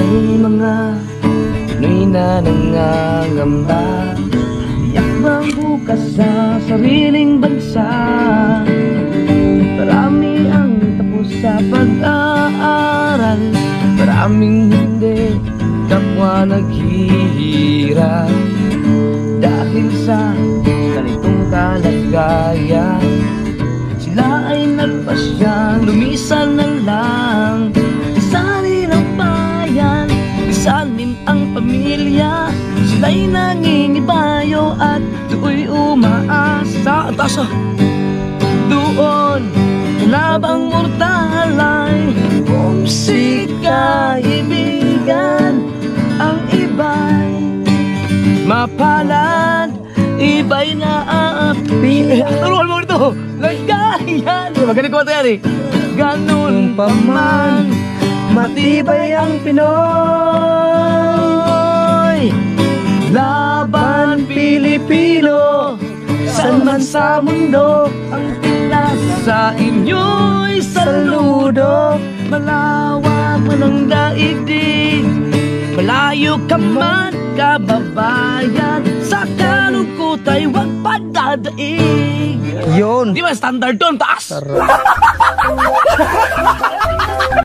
May mga Pinoy na nangangamba, tiyak bang bukas sa sariling bansa. Marami ang tapos sa pag-aaral, maraming hindi kapwa naghihirap dahil sa ganitong kalagayan. Sila ay nagpasyang lumisan na lang, isanin ang bayan, isanin ang pamilya. Sila'y nangingibayo at do'y umaasa. Tasa doon labang mortalay, si kaibigan. Ang iba'y mapalad, iba'y naapi. Turuan mo ito! Nagkayan! Magaling ko ito yan eh. Ganun pa man, matibay ang Pinoy. Laban Pilipino, saan man sa mundo, ang Pinas sa inyo'y saludo. Malawak man ang daigdig, malayo ka man kababayan, sa kalungkot ay huwag padadaig. Yun! Di ba standard doon, taas?